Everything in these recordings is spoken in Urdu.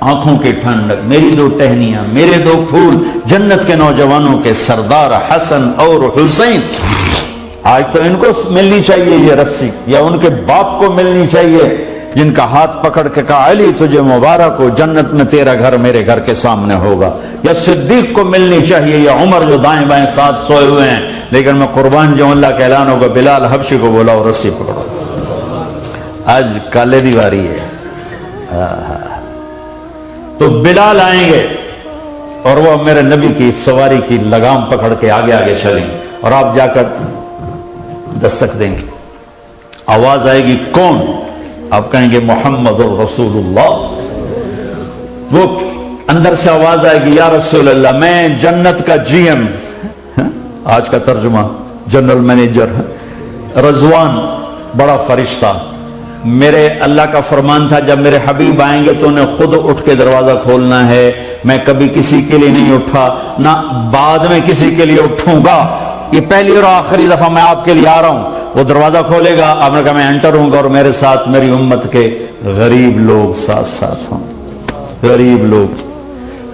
آنکھوں کی ٹھنڈک، میری دو ٹہنیاں، میرے دو پھول، جنت کے نوجوانوں کے سردار حسن اور حسین۔ آج تو ان کو ملنی چاہیے یہ رسی، یا ان کے باپ کو ملنی چاہیے جن کا ہاتھ پکڑ کے کہا علی تجھے مبارک ہو، جنت میں تیرا گھر میرے گھر کے سامنے ہوگا۔ یا صدیق کو ملنی چاہیے، یا عمر جو دائیں بائیں ساتھ سوئے ہوئے ہیں، لیکن میں قربان جو اللہ کا اعلان ہوگا، بلال حبشی کو بولا اور رسی پکڑو۔ آج کالے دیواری ہے۔ تو بلال آئیں گے اور وہ میرے نبی کی سواری کی لگام پکڑ کے آگے آگے چلیں، اور آپ جا کر دستک دیں گے، آواز آئے گی کون؟ آپ کہیں گے محمد الرسول اللہ۔ وہ اندر سے آواز آئے گی یا رسول اللہ میں جنت کا جی ایم، آج کا ترجمہ جنرل مینیجر رضوان، بڑا فرشتہ، میرے اللہ کا فرمان تھا جب میرے حبیب آئیں گے تو انہیں خود اٹھ کے دروازہ کھولنا ہے، میں کبھی کسی کے لیے نہیں اٹھا، نہ بعد میں کسی کے لیے اٹھوں گا، یہ پہلی اور آخری دفعہ میں آپ کے لیے آ رہا ہوں۔ وہ دروازہ کھولے گا، آپ نے کہا میں انٹر ہوں گا، اور میرے ساتھ میری امت کے غریب لوگ ساتھ ساتھ ہوں، غریب لوگ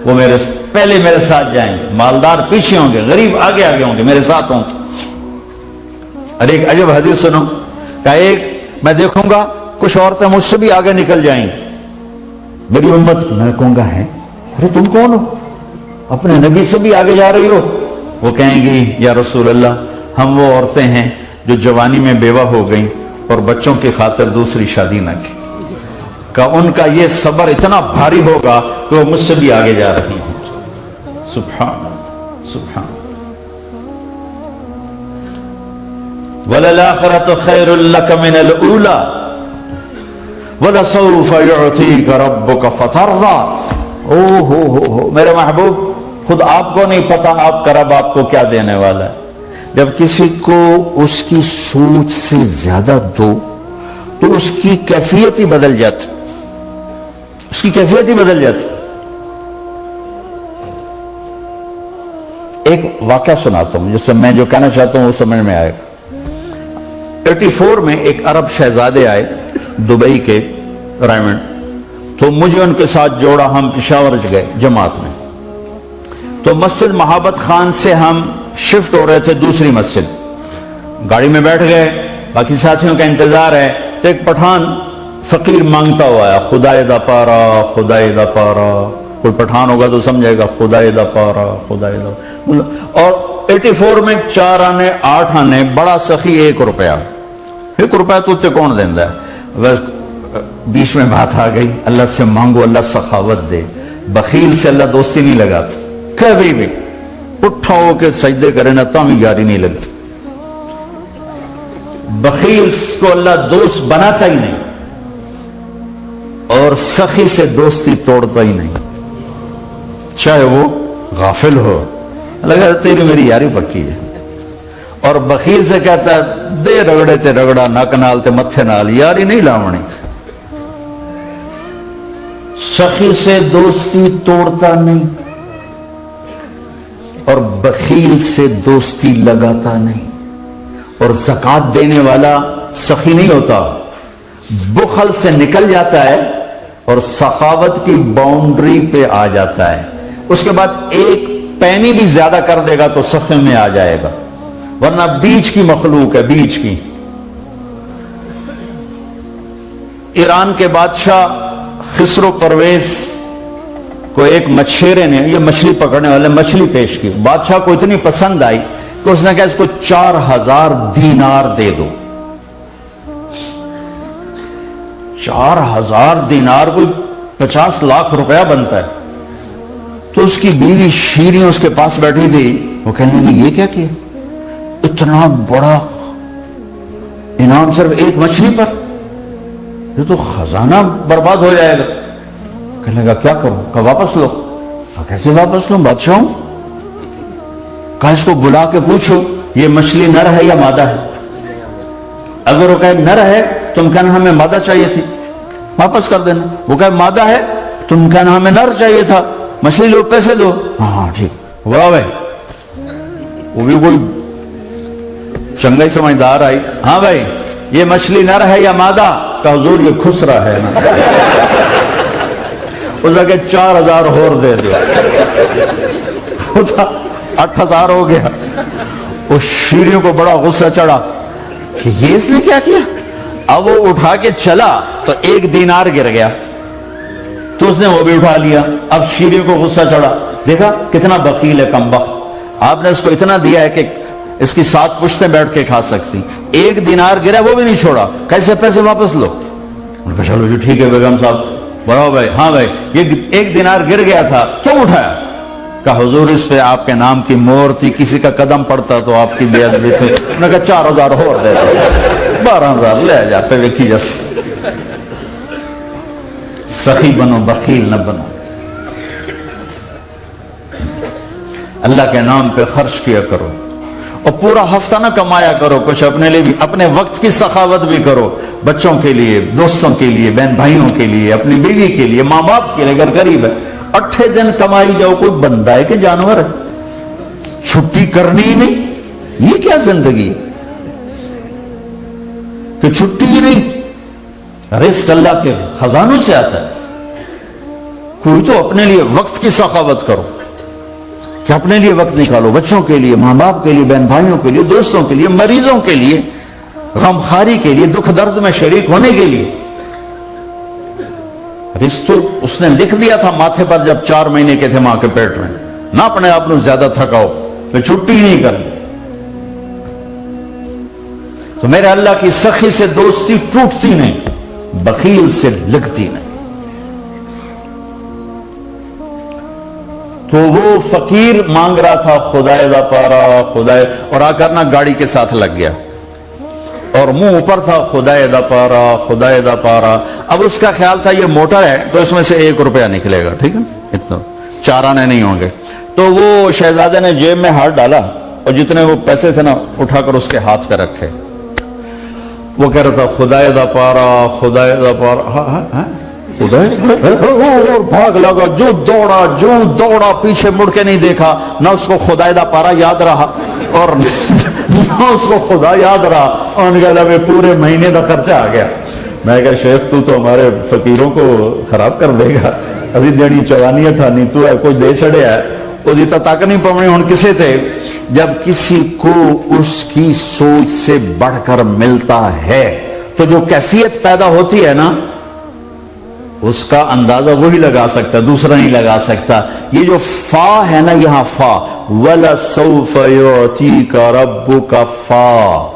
وہ پہلے میرے ساتھ جائیں گے، مالدار پیچھے ہوں گے، غریب آگے آگے ہوں گے، میرے ساتھ ہوں گے۔ اور ایک عجب حدیث سنو کہ ایک میں دیکھوں گا کچھ عورتیں مجھ سے بھی آگے نکل جائیں گی، میری امت، میں کہوں گا ہے ارے تم کون ہو، اپنے نبی سے بھی آگے جا رہی ہو؟ وہ کہیں گی یا رسول اللہ ہم وہ عورتیں ہیں جو جوانی میں بیوہ ہو گئیں اور بچوں کی خاطر دوسری شادی نہ کی، کہ ان کا یہ صبر اتنا بھاری ہوگا کہ وہ مجھ سے بھی آگے جا رہی ہیں۔ سبحان سبحان۔ وَلَلْآخِرَةُ خَيْرٌ لَكَ مِنَ الْأُولَى وَلَسَوْفَ يُعْطِيكَ رَبُّكَ فَتَرْضَىٰ۔ او ہو میرے محبوب، خود آپ کو نہیں پتا آپ کا رب آپ کو کیا دینے والا ہے۔ جب کسی کو اس کی سوچ سے زیادہ دو تو اس کی کیفیت ہی بدل جاتی، اس کی کیفیت ہی بدل جاتی۔ ایک واقعہ سناتا ہوں جس سے میں جو کہنا چاہتا ہوں وہ سمجھ میں آئے گا۔ 84 میں ایک عرب شہزادے آئے دبئی کے رائمنڈ، تو مجھے ان کے ساتھ جوڑا، ہم پشاور گئے جماعت میں، تو مسجد محبت خان سے ہم شفٹ ہو رہے تھے دوسری مسجد، گاڑی میں بیٹھ گئے، باقی ساتھیوں کا انتظار ہے، تو ایک پٹھان فقیر مانگتا ہوا آیا، خدائے دا پارا خدائے دا پارا، کوئی پٹھان ہوگا تو سمجھے گا خدائے دا پارا خدائے دا، اور 84 میں 4 آنے 8 آنے، بڑا سخی 1 روپیہ، 1 روپیہ تو تے کون دیندہ ہے؟ بس بیچ میں بات آ گئی، اللہ سے مانگو اللہ سخاوت دے، بخیل سے اللہ دوستی نہیں لگاتا، کبھی بھی اٹھا ہو کے سجدے کرے نہ تو ہمیں یاری نہیں لگتی، بخیل کو اللہ دوست بناتا ہی نہیں، اور سخی سے دوستی توڑتا ہی نہیں، چاہے وہ غافل ہو، لگا تیری میری یاری پکی ہے، اور بخیل سے کہتا ہے دے رگڑے تے رگڑا نک نال تے متھے نال، یاری نہیں لاونی۔ سخی سے دوستی توڑتا نہیں اور بخیل سے دوستی لگاتا نہیں، اور زکوٰۃ دینے والا سخی نہیں ہوتا، بخل سے نکل جاتا ہے اور سخاوت کی باؤنڈری پہ آ جاتا ہے، اس کے بعد ایک پینی بھی زیادہ کر دے گا تو سخی میں آ جائے گا، ورنہ بیچ کی مخلوق ہے، بیچ کی۔ ایران کے بادشاہ خسرو پرویز کو ایک مچھیرے نے، یہ مچھلی پکڑنے والے، مچھلی پیش کی، بادشاہ کو اتنی پسند آئی کہ اس نے کہا اس کو 4000 دینار دے دو۔ 4000 دینار کوئی 50 لاکھ روپیہ بنتا ہے۔ تو اس کی بیوی شیریں اس کے پاس بیٹھی تھی، وہ کہنے لگی یہ کیا کیا، اتنا بڑا انعام صرف ایک مچھلی پر، یہ تو خزانہ برباد ہو جائے گا۔ کہنے لگا کیا کروں؟ کہا واپس لو۔ کہا کیسے واپس لوں بادشاہ ہوں؟ کہا اس کو بلا کے پوچھو یہ مچھلی نر ہے یا مادہ ہے، اگر وہ کہے نر ہے تم کہنا ہمیں مادہ چاہیے تھی، واپس کر دینا، وہ کہے مادہ ہے تم کہنا ہمیں نر چاہیے تھا، مچھلی لو پیسے دو۔ ہاں ٹھیک، بڑا بھائی وہ بھی کوئی چنگا ہی سمجھدار آئی، ہاں بھائی یہ مچھلی نر ہے یا مادہ؟ کہ حضور یہ خسرا ہے نا۔ اس نے کہا 4000 اور دے دیا، 8000 ہو گیا۔ اس شیریوں کو بڑا غصہ چڑھا کہ یہ اس نے کیا کیا۔ اب وہ اٹھا کے چلا تو 1 دینار گر گیا، تو اس نے وہ بھی اٹھا لیا۔ اب شیریوں کو غصہ چڑھا، دیکھا کتنا بخیل ہے کمبخت، آپ نے اس کو اتنا دیا ہے کہ اس کی 7 پشتیں بیٹھ کے کھا سکتی، 1 دینار گرا وہ بھی نہیں چھوڑا، کیسے پیسے واپس لو؟ انہوں نے کہا چلو جی ٹھیک ہے بیگم صاحب، بڑھاؤ بھائی، ہاں بھائی یہ 1 دینار گر گیا تھا کیوں اٹھایا؟ کہا حضور اس پہ آپ کے نام کی مہر تھی، کسی کا قدم پڑتا تو آپ کی بے ادبی تھی۔ انہوں نے کہا 4000 اور دے دو، 12000 لے جا پہ ویکھی جس۔ سخی بنو، بخیل نہ بنو، اللہ کے نام پہ خرچ کیا کرو، اور پورا ہفتہ نہ کمایا کرو، کچھ اپنے لیے بھی، اپنے وقت کی سخاوت بھی کرو، بچوں کے لیے، دوستوں کے لیے، بہن بھائیوں کے لیے، اپنی بیوی کے لیے، ماں باپ کے لیے اگر غریب ہے۔ 8 دن کمائی جاؤ، کوئی بندہ ہے کہ جانور ہے؟ چھٹی کرنی ہی نہیں، یہ کیا زندگی ہے کہ چھٹی ہی نہیں؟ رزق اللہ کے خزانوں سے آتا ہے، کوئی تو اپنے لیے وقت کی سخاوت کرو کہ اپنے لیے وقت نکالو، بچوں کے لیے، ماں باپ کے لیے، بہن بھائیوں کے لیے، دوستوں کے لیے، مریضوں کے لیے، غمخواری کے لیے، دکھ درد میں شریک ہونے کے لیے۔ رشتہ اس نے لکھ دیا تھا ماتھے پر جب 4 مہینے کے تھے ماں کے پیٹ میں، نہ اپنے آپ کو زیادہ تھکاؤ، میں چھٹی نہیں کرنی۔ تو میرے اللہ کی سخی سے دوستی ٹوٹتی نہیں، بخیل سے لگتی نہیں۔ تو وہ فقیر مانگ رہا تھا خدائے دا پارا، خدائے، اور آ کر نا گاڑی کے ساتھ لگ گیا اور منہ اوپر تھا، خدائے دا پارا، خدائے دا پارا۔ اب اس کا خیال تھا یہ موٹر ہے تو اس میں سے 1 روپیہ نکلے گا، ٹھیک ہے، اتنا 4 آنے نہیں ہوں گے۔ تو وہ شہزادے نے جیب میں ہاتھ ڈالا اور جتنے وہ پیسے تھے نا اٹھا کر اس کے ہاتھ پہ رکھے۔ وہ کہہ رہا تھا خدائے دا پارا، خدائے دا پارا، بھاگ لگا، جو دوڑا پیچھے مڑ کے نہیں دیکھا، نہ اس کو خدائے دا پارا یاد رہا اور نہ اس کو خدا یاد رہا، اور ان کا پورے مہینے کا خرچہ آ گیا۔ میں کہا شیخ تو ہمارے فقیروں کو خراب کر دے گا، ابھی جڑی چوانیاں تھا نہیں تو ہے کوئی دے چڑیا ہے، وہ جیتا تک نہیں پڑنی ہوں کسے تھے۔ جب کسی کو اس کی سوچ سے بڑھ کر ملتا ہے تو جو کیفیت پیدا ہوتی ہے نا اس کا اندازہ وہی لگا سکتا، دوسرا نہیں لگا سکتا۔ یہ جو فا ہے نا یہاں فا، وَلَسَوْفَ يُعْتِيكَ رَبُّكَ فا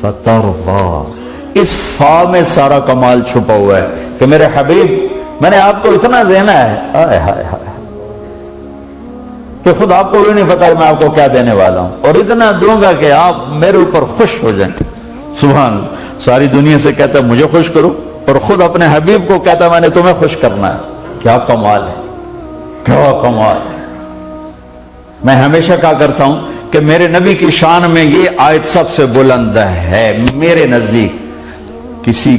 فَتَرْضَى، اس فا میں سارا کمال چھپا ہوا ہے کہ میرے حبیب میں نے آپ کو اتنا دینا ہے، آئے ہائے ہائے، کہ خود آپ کو بھی نہیں پتا میں آپ کو کیا دینے والا ہوں، اور اتنا دوں گا کہ آپ میرے اوپر خوش ہو جائیں۔ سبحان اللہ، ساری دنیا سے کہتا ہے مجھے خوش کرو، اور خود اپنے حبیب کو کہتا ہے میں نے تمہیں خوش کرنا ہے۔ کیا کمال ہے، کیا کمال ہے۔ میں ہمیشہ کہا کرتا ہوں کہ میرے نبی کی شان میں یہ آیت سب سے بلند ہے میرے نزدیک۔ کسی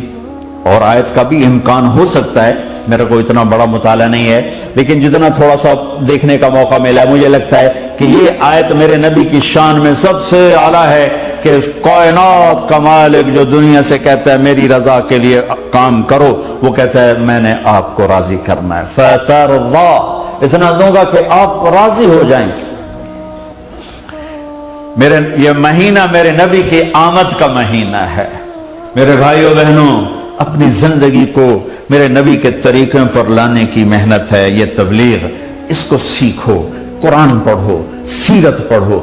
اور آیت کا بھی امکان ہو سکتا ہے، میرا کوئی اتنا بڑا مطالعہ نہیں ہے، لیکن جتنا تھوڑا سا دیکھنے کا موقع ملا مجھے لگتا ہے کہ یہ آیت میرے نبی کی شان میں سب سے اعلیٰ ہے کہ کائنات کا مالک جو دنیا سے کہتا ہے میری رضا کے لیے کام کرو، وہ کہتا ہے میں نے آپ کو راضی کرنا ہے، فَتَرْضَى، اتنا دوں گا کہ آپ راضی ہو جائیں گے۔ یہ مہینہ میرے نبی کی آمد کا مہینہ ہے۔ میرے بھائیوں بہنوں، اپنی زندگی کو میرے نبی کے طریقوں پر لانے کی محنت ہے یہ تبلیغ، اس کو سیکھو، قرآن پڑھو، سیرت پڑھو۔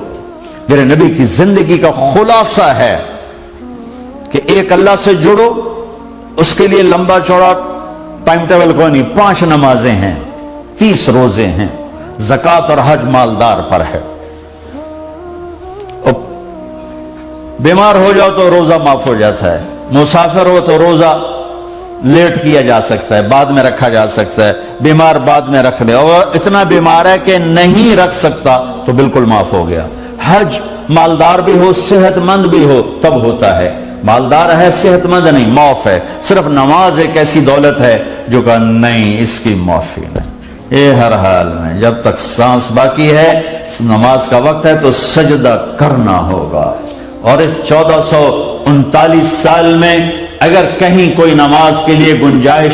میرے نبی کی زندگی کا خلاصہ ہے کہ ایک اللہ سے جڑو، اس کے لیے لمبا چوڑا ٹائم ٹیبل کوئی نہیں، 5 نمازیں ہیں، 30 روزے ہیں، زکوٰۃ اور حج مالدار پر ہے، بیمار ہو جاؤ تو روزہ معاف ہو جاتا ہے، مسافر ہو تو روزہ لیٹ کیا جا سکتا ہے، بعد میں رکھا جا سکتا ہے، بیمار بعد میں رکھ لے، اور اتنا بیمار ہے کہ نہیں رکھ سکتا تو بالکل معاف ہو گیا۔ حج مالدار بھی ہو، صحت مند بھی ہو تب ہوتا ہے، مالدار ہے صحت مند نہیں، معاف ہے۔ صرف نماز ایک ایسی دولت ہے جو کہ نہیں، اس کی معافی نہیں۔ یہ ہر حال میں جب تک سانس باقی ہے، نماز کا وقت ہے تو سجدہ کرنا ہوگا۔ اور اس 1439 سال میں اگر کہیں کوئی نماز کے لیے گنجائش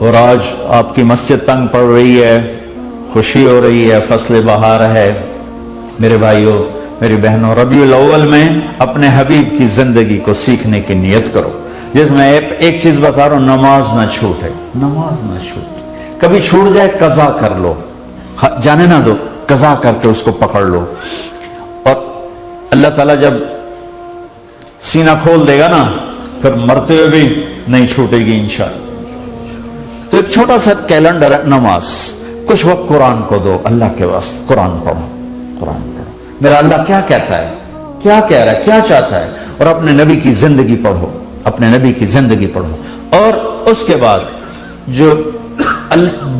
اور آج آپ کی مسجد تنگ پڑ رہی ہے، خوشی ہو رہی ہے، فصل بہار ہے، میرے بھائیوں میری بہنوں، ربیع الاول میں اپنے حبیب کی زندگی کو سیکھنے کی نیت کرو، جس میں ایک چیز بتا رہا ہوں، نماز نہ چھوٹے، نماز نہ چھوٹے، کبھی چھوٹ جائے قضا کر لو، جانے نہ دو، قضا کر کے اس کو پکڑ لو، اور اللہ تعالیٰ جب سینہ کھول دے گا نا پھر مرتے ہوئے بھی نہیں چھوٹے گی انشاءاللہ۔ تو ایک چھوٹا سا کیلنڈر ہے، نماز، کچھ وقت قرآن کو دو، اللہ کے واسطے قرآن پڑھو، قرآن پڑھو، میرا اللہ کیا کہتا ہے، کیا کہہ رہا ہے، کیا چاہتا ہے، اور اپنے نبی کی زندگی پڑھو، اپنے نبی کی زندگی پڑھو۔ اور اس کے بعد جو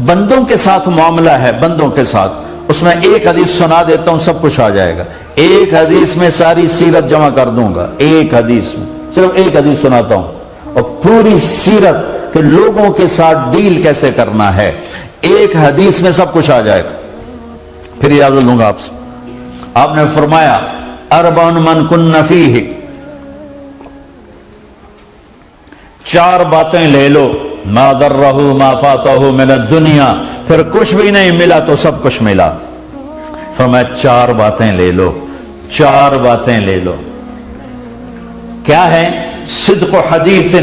بندوں کے ساتھ معاملہ ہے، بندوں کے ساتھ، اس میں ایک حدیث سنا دیتا ہوں، سب کچھ آ جائے گا، ایک حدیث میں ساری سیرت جمع کر دوں گا، ایک حدیث میں صرف ایک حدیث سناتا ہوں، اور پوری سیرت کہ لوگوں کے ساتھ ڈیل کیسے کرنا ہے، ایک حدیث میں سب کچھ آ جائے گا۔ پھر اجازت دوں گا آپ سے، آپ نے فرمایا اربع من کن فیہ، 4 باتیں لے لو، ما ضرہ ما فاتہ من الدنیا، پھر کچھ بھی نہیں ملا تو سب کچھ ملا۔ فرمایا 4 باتیں لے لو، 4 باتیں لے لو، کیا ہے؟ صدق حدیث،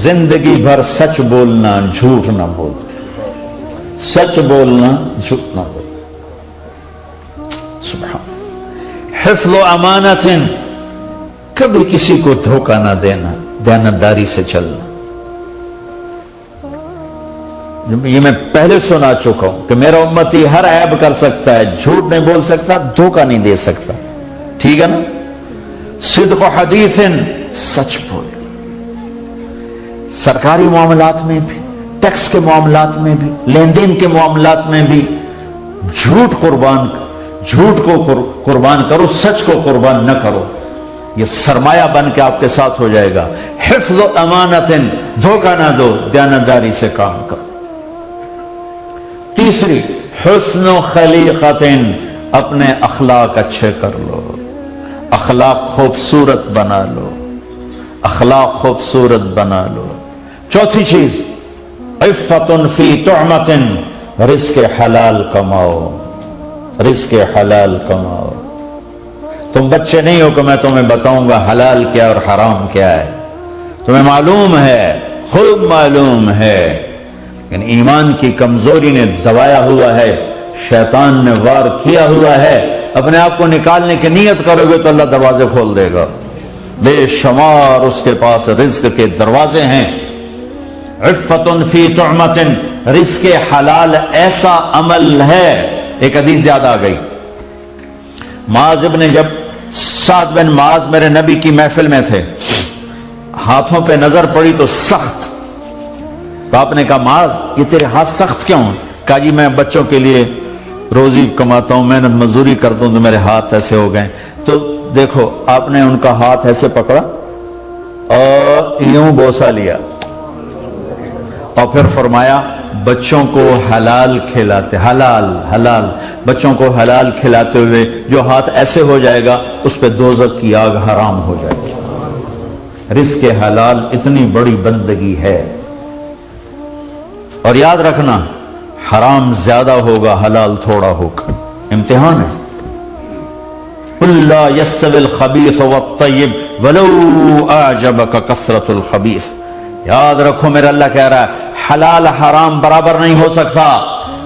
زندگی بھر سچ بولنا، جھوٹ نہ بولنا، سچ بولنا، جھوٹ نہ بولنا، سبحان۔ حفظ و امانت، کبھی کسی کو دھوکہ نہ دینا، دیانتداری سے چلنا۔ یہ میں پہلے سنا چکا ہوں کہ میرا امتی ہر عیب کر سکتا ہے، جھوٹ نہیں بول سکتا، دھوکہ نہیں دے سکتا، ٹھیک ہے نا؟ صدق و حدیث، سچ بول، سرکاری معاملات میں بھی، ٹیکس کے معاملات میں بھی، لین دین کے معاملات میں بھی، جھوٹ کو قربان کرو، سچ کو قربان نہ کرو، یہ سرمایہ بن کے آپ کے ساتھ ہو جائے گا۔ حفظ و امانت، دھوکہ نہ دو، دیانتداری سے کام کرو۔ تیسری، حسن و خلیقت، اپنے اخلاق اچھے کر لو، اخلاق خوبصورت بنا لو، اخلاق خوبصورت بنا لو۔ چوتھی چیز، عفت فی طعمت، رزق حلال کماؤ، رزق حلال کماؤ۔ تم بچے نہیں ہو کہ میں تمہیں بتاؤں گا حلال کیا اور حرام کیا ہے، تمہیں معلوم ہے، خوب معلوم ہے، لیکن ایمان کی کمزوری نے دبایا ہوا ہے، شیطان نے وار کیا ہوا ہے، اپنے آپ کو نکالنے کی نیت کرو گے تو اللہ دروازے کھول دے گا، بے شمار اس کے پاس رزق کے دروازے ہیں۔ عفت فی طعمت، رزق حلال ایسا عمل ہے، ایک حدیث یاد آ گئی، سعد بن معاذ میرے نبی کی محفل میں تھے، ہاتھوں پہ نظر پڑی تو سخت، تو آپ نے کہا معاذ یہ تیرے ہاتھ سخت کیوں؟ کہا جی میں بچوں کے لیے روزی کماتا ہوں، محنت مزدوری کرتا ہوں تو میرے ہاتھ ایسے ہو گئے۔ تو دیکھو آپ نے ان کا ہاتھ ایسے پکڑا اور یوں بوسہ لیا، اور پھر فرمایا بچوں کو حلال کھلاتے، حلال بچوں کو حلال کھلاتے ہوئے جو ہاتھ ایسے ہو جائے گا اس پہ دوزخ کی آگ حرام ہو جائے گی۔ رزق حلال اتنی بڑی بندگی ہے، اور یاد رکھنا حرام زیادہ ہوگا، حلال تھوڑا ہوگا، امتحان ہے۔ قُلْ لَا يَسْتَوِي الْخَبِيثُ وَالطَّيِّبُ وَلَوْ أَعْجَبَكَ كَثْرَةُ الْخَبِيثِ۔ یاد رکھو میرا اللہ کہہ رہا ہے حلال حرام برابر نہیں ہو سکتا،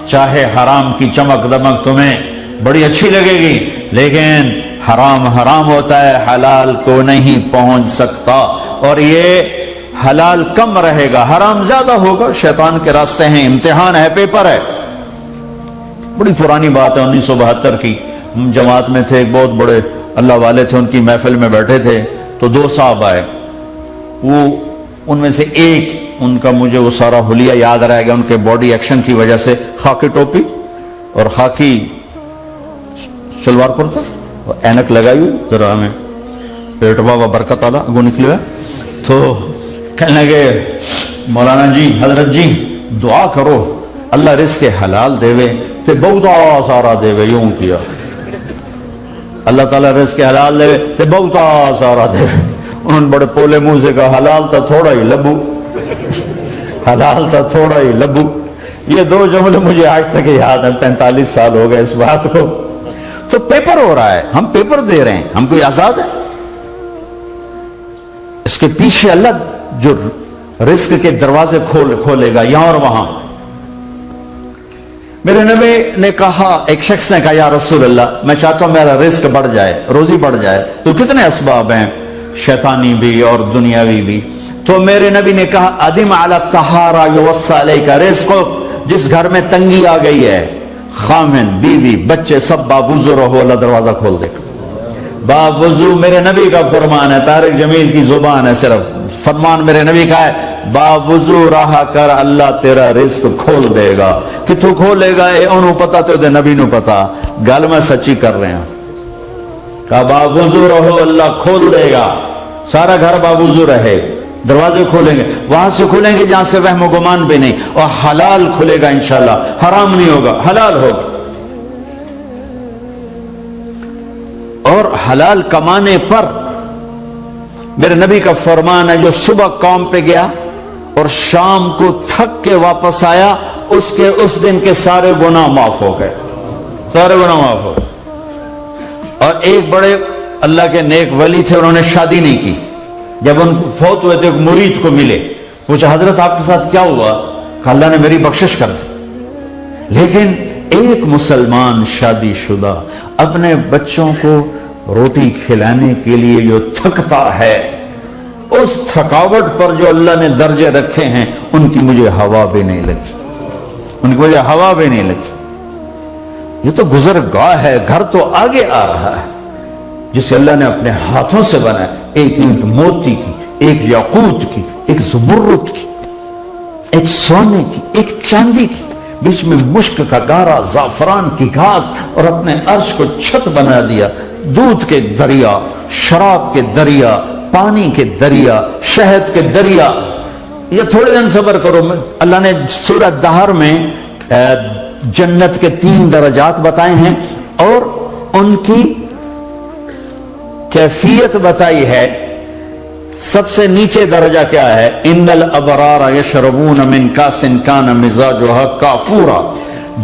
چاہے حرام کی چمک دمک تمہیں بڑی اچھی لگے گی، لیکن حرام حرام ہوتا ہے، حلال کو نہیں پہنچ سکتا، اور یہ حلال کم رہے گا، حرام زیادہ ہوگا، شیطان کے راستے ہیں، امتحان ہے، پیپر ہے۔ بڑی پرانی بات ہے، 1972 کی، جماعت میں تھے، ایک بہت بڑے اللہ والے تھے، ان کی محفل میں بیٹھے تھے تو 2 صاحب آئے، وہ ان میں سے ایک، ان کا مجھے وہ سارا حلیہ یاد رہے گا ان کے باڈی ایکشن کی وجہ سے، خاکی ٹوپی اور خاکی شلوار کرتا اور اینک لگائی ہوئی، ذرا ہمیں پیٹ بابا برکت والا اگو نکلے ہوئے، تو کہنے لگے مولانا جی، حضرت جی دعا کرو اللہ رزق حلال دے تے بہتا سارا دے، یوں کیا اللہ تعالیٰ رزق حلال دے تے بہتا سارا دے۔ انہوں نے بڑے پولے منہ سے کہا حلال تو تھوڑا ہی لبو، حلال تھا تھوڑا ہی لبو. یہ دو جملے مجھے آج تک یاد ہیں, 45 سال ہو گئے اس بات کو. تو پیپر ہو رہا ہے, ہم پیپر دے رہے ہیں, ہم کوئی آزاد ہے؟ اس کے پیچھے اللہ جو رزق کے دروازے کھولے گا یہاں اور وہاں. میرے نبی نے کہا, ایک شخص نے کہا یا رسول اللہ میں چاہتا ہوں میرا رزق بڑھ جائے, روزی بڑھ جائے, تو کتنے اسباب ہیں شیطانی بھی اور دنیاوی بھی. تو میرے نبی نے کہا ادم علی الطہارہ یوسع علیک رزق. جس گھر میں تنگی آ گئی ہے, خامن بیوی بچے سب باوضو رہو, اللہ دروازہ کھول دے گا. باوضو میرے نبی کا فرمان ہے, طارق جمیل کی زبان ہے صرف, فرمان میرے نبی کا ہے, باوضو رہا کر اللہ تیرا رزق کھول دے گا. کہ تو کھولے گا اے انہوں پتا تو دے نبی نو پتا, گل میں سچی کر رہے ہیں. کہا باوضو رہو اللہ کھول دے گا, سارا گھر باوضو رہے, دروازے کھولیں گے, وہاں سے کھولیں گے جہاں سے وہم و گمان بھی نہیں, اور حلال کھلے گا انشاءاللہ, حرام نہیں ہوگا, حلال ہوگا. اور حلال کمانے پر میرے نبی کا فرمان ہے, جو صبح کام پہ گیا اور شام کو تھک کے واپس آیا, اس دن کے سارے گناہ معاف ہو گئے, سارے گناہ معاف ہو گئے. اور ایک بڑے اللہ کے نیک ولی تھے, انہوں نے شادی نہیں کی. جب ان فوت ہوئے تھے ایک مرید کو ملے, پوچھا حضرت آپ کے ساتھ کیا ہوا؟ کہ اللہ نے میری بخشش کر دی. لیکن ایک مسلمان شادی شدہ اپنے بچوں کو روٹی کھلانے کے لیے جو تھکتا ہے, اس تھکاوٹ پر جو اللہ نے درجے رکھے ہیں, ان کی مجھے ہوا بھی نہیں لگی, ان کی مجھے ہوا بھی نہیں لگی. یہ تو گزرگاہ ہے, گھر تو آگے آ رہا ہے جسے اللہ نے اپنے ہاتھوں سے بنایا. ایک اینٹ موتی کی, ایک یاقوت کی, ایک زمرد کی, ایک سونے کی, ایک چاندی کی, بیچ میں مشک کا گارا, زعفران کی گھاس, اور اپنے عرش کو چھت بنا دیا. دودھ کے دریا, شراب کے دریا, پانی کے دریا, شہد کے دریا. یہ تھوڑے دن صبر کرو. اللہ نے سورہ دہر میں جنت کے 3 درجات بتائے ہیں اور ان کی کیفیت بتائی ہے. سب سے نیچے درجہ کیا ہے؟ ان الابرار یشربون من کاس کان مزاجها کافورا.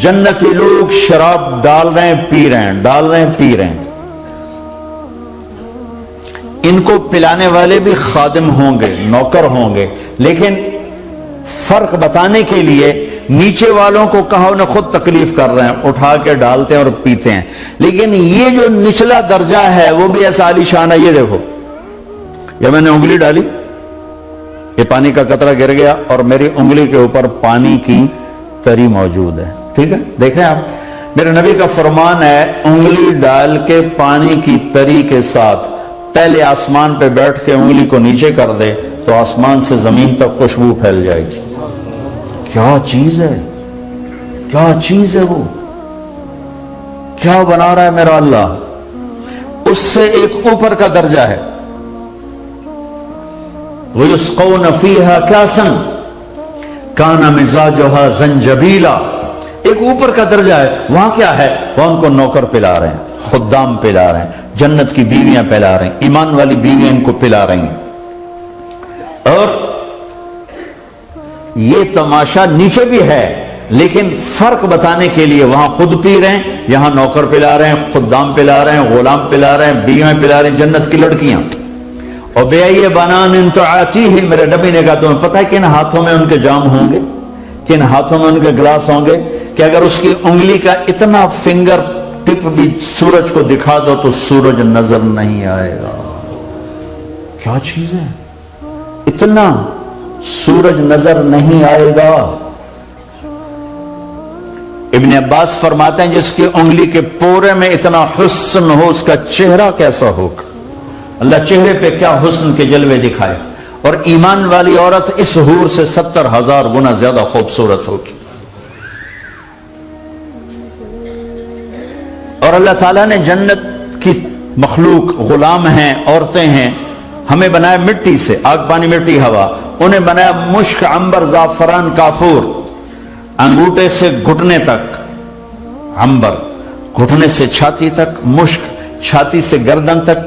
جنتی لوگ شراب ڈال رہے ہیں, پی رہے ہیں, ڈال رہے ہیں, پی رہے ہیں. ان کو پلانے والے بھی خادم ہوں گے, نوکر ہوں گے. لیکن فرق بتانے کے لیے نیچے والوں کو کہا, انہیں خود تکلیف کر رہے ہیں, اٹھا کے ڈالتے ہیں اور پیتے ہیں. لیکن یہ جو نچلا درجہ ہے وہ بھی ایسا عالی شان ہے. یہ دیکھو, یہ میں نے انگلی ڈالی, یہ پانی کا قطرہ گر گیا اور میری انگلی کے اوپر پانی کی تری موجود ہے. ٹھیک ہے, دیکھ رہے ہیں آپ, میرے نبی کا فرمان ہے انگلی ڈال کے پانی کی تری کے ساتھ پہلے آسمان پہ بیٹھ کے انگلی کو نیچے کر دے تو آسمان سے زمین تک خوشبو پھیل جائے گی. کیا چیز ہے, کیا چیز ہے, وہ کیا بنا رہا ہے میرا اللہ. اس سے ایک اوپر کا درجہ ہے, وَيُسْقَوْنَ فِيهَا كَاسًا كَانَ مِزَاجُهَا زَنْجَبِيلًا. ایک اوپر کا درجہ ہے, وہاں کیا ہے؟ وہاں ان کو نوکر پلا رہے ہیں, خدام پلا رہے ہیں, جنت کی بیویاں پلا رہے ہیں, ایمان والی بیویاں ان کو پلا رہی ہیں. اور یہ تماشا نیچے بھی ہے, لیکن فرق بتانے کے لیے وہاں خود پی رہے ہیں, یہاں نوکر پلا رہے ہیں, خدام پلا رہے ہیں, غلام پلا رہے ہیں, بیویاں پلا رہے ہیں, جنت کی لڑکیاں. اور بے آئیے بنان تو آتی ہی, میرے نبی نے کہا تمہیں پتہ ہے کن ہاتھوں میں ان کے جام ہوں گے, کن ہاتھوں میں ان کے گلاس ہوں گے, کہ اگر اس کی انگلی کا اتنا فنگر ٹپ بھی سورج کو دکھا دو تو سورج نظر نہیں آئے گا. کیا چیز ہے, اتنا سورج نظر نہیں آئے گا. ابن عباس فرماتے ہیں جس کی انگلی کے پورے میں اتنا حسن ہو, اس کا چہرہ کیسا ہوگا. اللہ چہرے پہ کیا حسن کے جلوے دکھائے. اور ایمان والی عورت اس حور سے 70,000 گنا زیادہ خوبصورت ہوگی. اور اللہ تعالیٰ نے جنت کی مخلوق, غلام ہیں, عورتیں ہیں, ہمیں بنایا مٹی سے, آگ پانی مٹی ہوا, انہیں بنایا مشک, عنبر, زعفران, کافور. انگوٹھے سے گھٹنے تک عنبر, گھٹنے سے چھاتی تک مشک, چھاتی سے گردن تک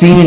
3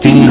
3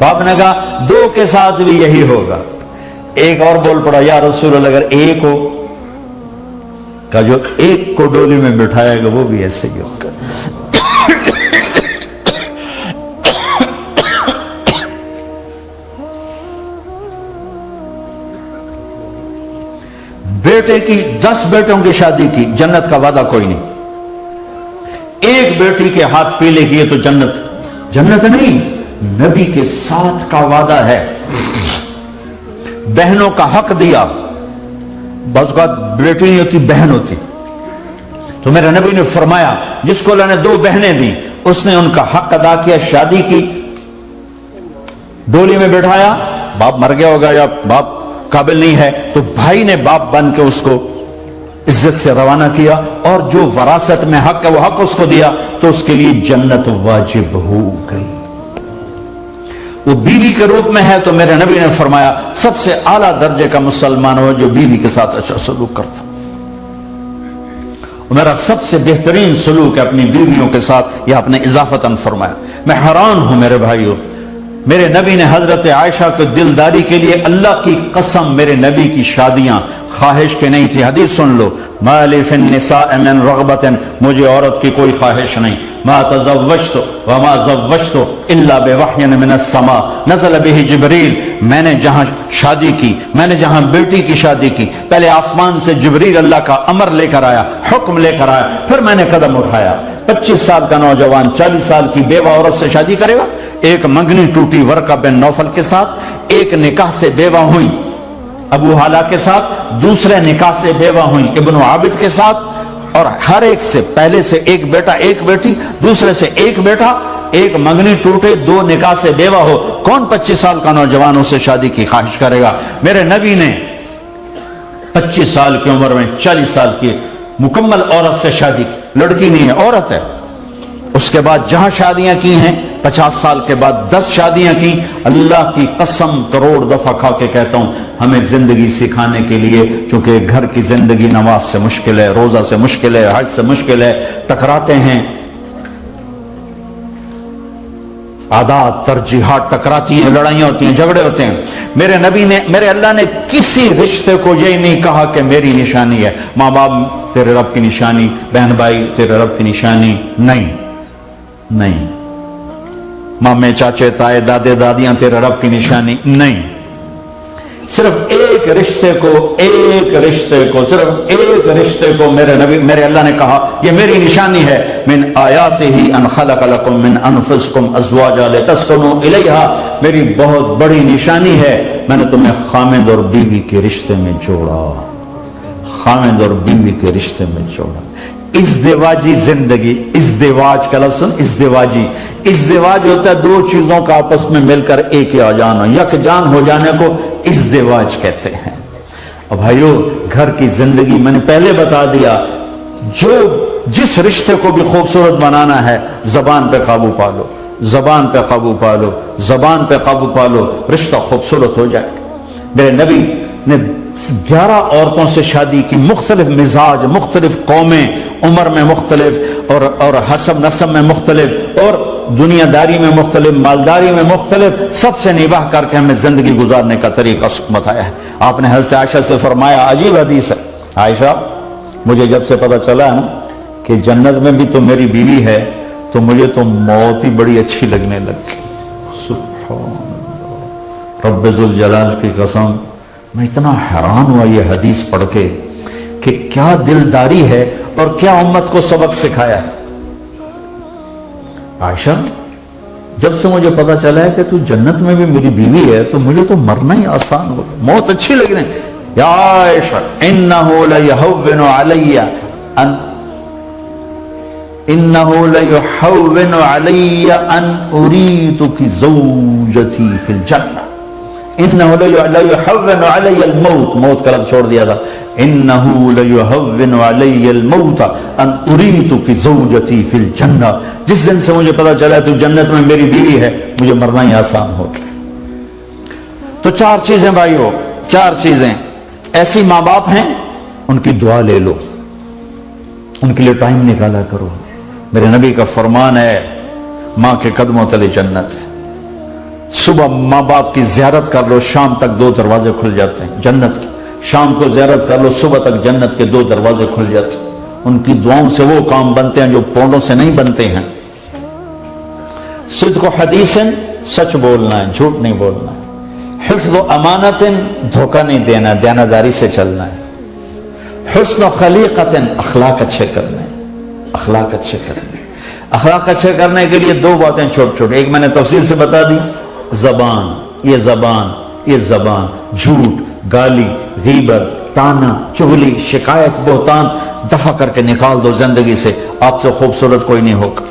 تو آپ نے کہا دو کے ساتھ بھی یہی ہوگا. ایک اور بول پڑا یا رسول اللہ اگر ایک ہو, کہ جو ایک کو ڈولی میں بٹھائے گا وہ بھی ایسے ہی ہوگا. بیٹے کی 10 بیٹوں کی شادی کی, جنت کا وعدہ کوئی نہیں. ایک بیٹی کے ہاتھ پیلے کیے تو جنت نہیں, نبی کے ساتھ کا وعدہ ہے. بہنوں کا حق دیا, بعض اوقات بیٹی نہیں ہوتی بہن ہوتی, تو میرے نبی نے فرمایا جس کو اللہ نے 2 بہنیں دی اس نے ان کا حق ادا کیا, شادی کی, ڈولی میں بٹھایا. باپ مر گیا ہوگا یا باپ قابل نہیں ہے تو بھائی نے باپ بن کے اس کو عزت سے روانہ کیا, اور جو وراثت میں حق ہے وہ حق اس کو دیا, تو اس کے لیے جنت واجب ہو گئی. وہ بیوی کے روپ میں ہے تو میرے نبی نے فرمایا سب سے اعلیٰ درجے کا مسلمان ہو جو بیوی کے ساتھ اچھا سلوک کرتا. میرا سب سے بہترین سلوک ہے اپنی بیویوں کے ساتھ, یہ آپ نے اضافتاً فرمایا. میں حیران ہوں میرے بھائیوں, میرے نبی نے حضرت عائشہ کو دلداری کے لیے, اللہ کی قسم میرے نبی کی شادیاں خواہش کے نہیں تھی. حدیث سن لو, ما لی فی النساء من رغبت, مجھے عورت کی کوئی خواہش نہیں. ما تزوجت وما زوجت الا بوحی من السماء نزل به جبریل, میں نے جہاں شادی کی, میں نے جہاں بیٹی کی شادی کی, پہلے آسمان سے جبریل اللہ کا امر لے کر آیا, حکم لے کر آیا, پھر میں نے قدم اٹھایا. 25 سال کا نوجوان 40 سال کی بیوہ عورت سے شادی کرے گا؟ ایک منگنی ٹوٹی ورقہ بن نوفل کے ساتھ, ایک نکاح سے بیوہ ہوئی ابو حالہ کے ساتھ, دوسرے نکاح سے بیوہ ہوئی ابن عابد کے ساتھ, اور ہر ایک سے پہلے سے ایک بیٹا ایک بیٹی, دوسرے سے ایک بیٹا, ایک منگنی ٹوٹے 2 نکاح سے بیوہ ہو. کون 25 سال کا نوجوان اسے شادی کی خواہش کرے گا؟ میرے نبی نے 25 سال کی عمر میں 40 سال کی مکمل عورت سے شادی کی, لڑکی نہیں ہے عورت ہے. اس کے بعد جہاں شادیاں کی ہیں 50 سال کے بعد 10 شادیاں کی. اللہ کی قسم کروڑ دفعہ کھا کے کہتا ہوں, ہمیں زندگی سکھانے کے لیے, چونکہ گھر کی زندگی نماز سے مشکل ہے, روزہ سے مشکل ہے, حج سے مشکل ہے, ٹکراتے ہیں, عادات ترجیحات ٹکراتی ہیں, لڑائیاں ہوتی ہیں, جھگڑے ہوتے ہیں. میرے نبی نے, میرے اللہ نے کسی رشتے کو یہ نہیں کہا کہ میری نشانی ہے, ماں باپ تیرے رب کی نشانی, بہن بھائی تیرے رب کی نشانی, نہیں. مامے چاچے تائے دادے دادیاں تیرے رب کی نشانی نہیں. صرف ایک رشتے کو میرے نبی, میرے اللہ نے کہا یہ میری نشانی ہے. من آیاتہ ان خلق لکم من انفسکم ازواجا لتسکنوا الیہا, میری بہت بڑی نشانی ہے, میں نے تمہیں خامد اور بیوی کے رشتے میں جوڑا, خامد اور بیوی کے رشتے میں جوڑا. ازدواجی زندگی, ازدواج کا لفظ سن, ازدواج ہوتا ہے 2 چیزوں کا آپس میں مل کر ایک ہی آ جانا, یک جان ہو جانے کو ازدواج کہتے ہیں. اور بھائیو گھر کی زندگی میں نے پہلے بتا دیا, جو جس رشتے کو بھی خوبصورت بنانا ہے زبان پہ قابو پا لو, زبان پہ قابو پا لو, زبان پہ قابو پا لو, رشتہ خوبصورت ہو جائے. میرے نبی نے 11 عورتوں سے شادی کی, مختلف مزاج, مختلف قومیں, عمر میں مختلف اور حسب نسب میں مختلف, اور دنیا داری میں مختلف, مالداری میں مختلف, سب سے نباہ کر کے ہمیں زندگی گزارنے کا طریقہ بتایا ہے. آپ نے حضرت عائشہ سے فرمایا, عجیب حدیث ہے, عائشہ مجھے جب سے پتا چلا ہے نا کہ جنت میں بھی تو میری بیوی ہے تو مجھے تو موت ہی بڑی اچھی لگنے لگ گئی. سبحان اللہ, رب ذوالجلال کی قسم میں اتنا حیران ہوا یہ حدیث پڑھ کے کہ کیا دلداری ہے اور کیا امت کو سبق سکھایا ہے. عائشہ جب سے مجھے پتا چلا ہے کہ تو جنت میں بھی میری بیوی ہے تو مجھے تو مرنا ہی آسان ہوگا, موت اچھی لگنے. یا عائشہ انہو لیہون علی ان اریتک زوجتی فی الجنہ, انہو لیہون علی الموت, موت کا لفظ چھوڑ دیا تھا, انہو لیہون علی الموت ان اریتک زوجتی فی الجنہ, جس دن سے مجھے پتا چلا تو جنت میں میری بیوی ہے مجھے مرنا ہی آسان ہو گیا. تو 4 چیزیں بھائیو, 4 چیزیں. ایسی ماں باپ ہیں ان کی دعا لے لو, ان کے لیے ٹائم نکالا کرو. میرے نبی کا فرمان ہے ماں کے قدموں تلے جنت ہے. صبح ماں باپ کی زیارت کر لو، شام تک 2 دروازے کھل جاتے ہیں جنت کے. شام کو زیارت کر لو، صبح تک جنت کے 2 دروازے کھل جاتے ہیں. ان کی دعاؤں سے وہ کام بنتے ہیں جو پونڈوں سے نہیں بنتے ہیں. صدق و حدیث، سچ بولنا ہے، جھوٹ نہیں بولنا ہے. حفظ و امانت، دھوکہ نہیں دینا، دیانتداری سے چلنا ہے. حسن و خلیقت، اخلاق اچھے کرنے، اخلاق اچھے کرنے. اخلاق اچھے کرنے کے لیے 2 باتیں چھوٹ چھوٹ، ایک میں نے تفصیل سے بتا دی، زبان، یہ زبان، یہ زبان، جھوٹ، گالی، غیبت، تانا، چغلی، شکایت، بہتان دفع کر کے نکال دو زندگی سے. آپ سے خوبصورت کوئی نہیں ہوگا.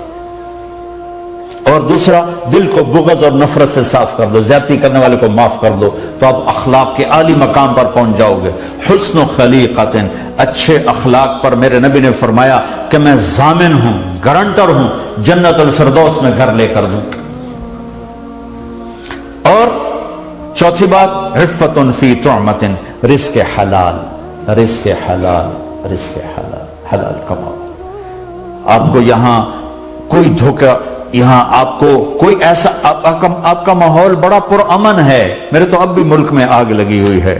اور دوسرا، دل کو بغض اور نفرت سے صاف کر دو، زیادتی کرنے والے کو معاف کر دو، تو آپ اخلاق کے عالی مقام پر پہنچ جاؤ گے. حسن و خلیقت، اچھے اخلاق پر میرے نبی نے فرمایا کہ میں ضامن ہوں، گارنٹر ہوں، جنت الفردوس میں گھر لے کر دوں. اور چوتھی بات، عفت فی طعمت، رزق حلال، رزق حلال، رزق حلال، حلال کماؤ. آپ کو یہاں کوئی دھوکہ، یہاں آپ کو کوئی ایسا، آپ کا ماحول بڑا پرامن ہے. میرے تو اب بھی ملک میں آگ لگی ہوئی ہے.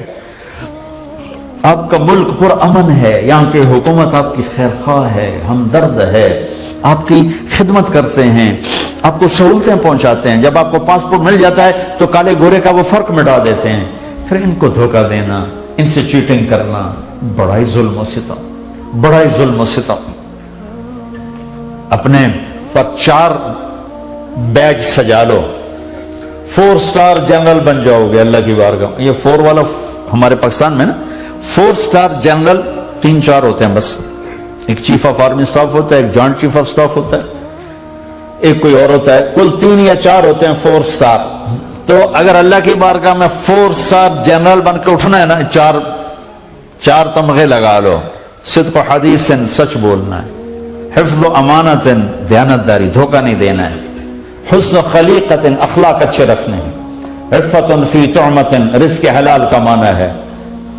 آپ کا ملک پرامن ہے، یہاں کی حکومت آپ کی خیرخواہ ہے، ہمدرد ہے، آپ کی خدمت کرتے ہیں، آپ کو سہولتیں پہنچاتے ہیں. جب آپ کو پاسپورٹ مل جاتا ہے تو کالے گورے کا وہ فرق مٹا دیتے ہیں. پھر ان کو دھوکہ دینا، ان سے چیٹنگ کرنا، بڑا ہی ظلم و ستم، بڑا ہی ظلم و ستم. اپنے پر 4 بیج سجا لو، 4 سٹار جنرل بن جاؤ گے اللہ کی بارگاہ. یہ 4 والا ہمارے پاکستان میں نا 4 سٹار جنرل 3-4 ہوتے ہیں بس. ایک چیف آف آرمی سٹاف ہوتا ہے، ایک جوائنٹ چیف آف سٹاف ہوتا ہے، ایک کوئی اور ہوتا ہے. کل 3 یا 4 ہوتے ہیں 4 سٹار. تو اگر اللہ کی بارگاہ میں 4 سٹار جنرل بن کے اٹھنا ہے نا، 4 تمغے لگا لو. صدق و حدیث، سچ بولنا ہے. حفظ و امانت، دیانتداری، دھوکہ نہیں دینا ہے. حسن و خلیقت، اخلاق اچھے رکھنے ہیں. عفت فی طعمت، رزق حلال کمانا ہے.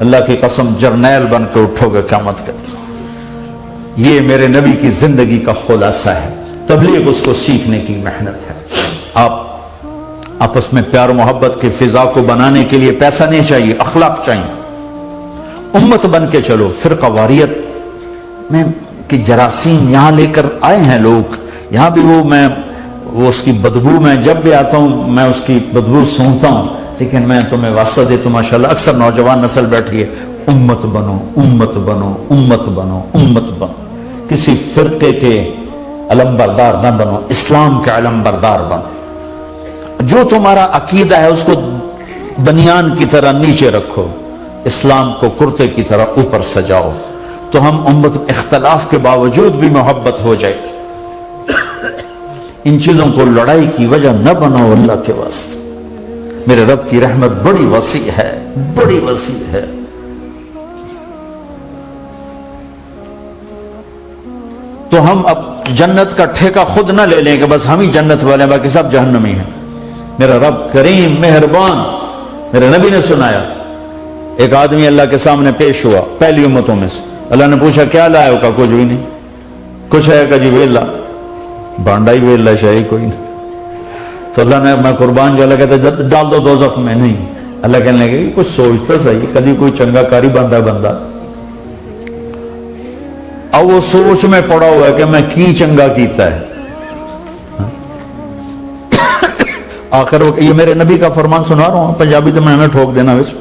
اللہ کی قسم جرنیل بن کے اٹھو گے قیامت کے دن. یہ میرے نبی کی زندگی کا خلاصہ ہے. تبلیغ اس کو سیکھنے کی محنت ہے. آپ آپس میں پیار و محبت کی فضا کو بنانے کے لیے پیسہ نہیں چاہیے، اخلاق چاہیے. امت بن کے چلو. فرقہ واریت میں کہ جراثیم یہاں لے کر آئے ہیں لوگ، یہاں بھی وہ اس کی بدبو، میں جب بھی آتا ہوں میں اس کی بدبو سونگتا ہوں. لیکن میں تمہیں واسطہ دیتا ہوں، ماشاءاللہ اکثر نوجوان نسل بیٹھی ہے، امت بنو، امت بنو، امت بنو، امت بنو. کسی فرقے کے علم بردار نہ بنو، اسلام کے علم بردار بنو. جو تمہارا عقیدہ ہے اس کو بنیان کی طرح نیچے رکھو، اسلام کو کرتے کی طرح اوپر سجاؤ. تو ہم امت اختلاف کے باوجود بھی محبت ہو جائے. ان چیزوں کو لڑائی کی وجہ نہ بناؤ اللہ کے واسطے. میرے رب کی رحمت بڑی وسیع ہے، بڑی وسیع ہے. تو ہم اب جنت کا ٹھیکہ خود نہ لے لیں کہ بس ہم ہی جنت والے ہیں باقی سب جہنمی ہیں. میرا رب کریم مہربان. میرے نبی نے سنایا، ایک آدمی اللہ کے سامنے پیش ہوا پہلی امتوں میں سے. اللہ نے پوچھا کیا لائے ہو؟ کہا کچھ بھی نہیں. کچھ ہے کہ جی ویلا، بانڈا ہی ویلا شاہی کوئی نہیں. تو اللہ نے میں قربان جو اللہ کہتا ڈال دو دوزخ میں. نہیں، اللہ کہنے لگے کچھ سوچتا صحیح، کبھی کوئی چنگا کاری بندہ. اب وہ سوچ میں پڑا ہوا ہے کہ میں کی چنگا کیتا ہے. آخر یہ میرے نبی کا فرمان سنا رہا ہوں، پنجابی تو میں ہمیں ٹھوک دینا ویچ.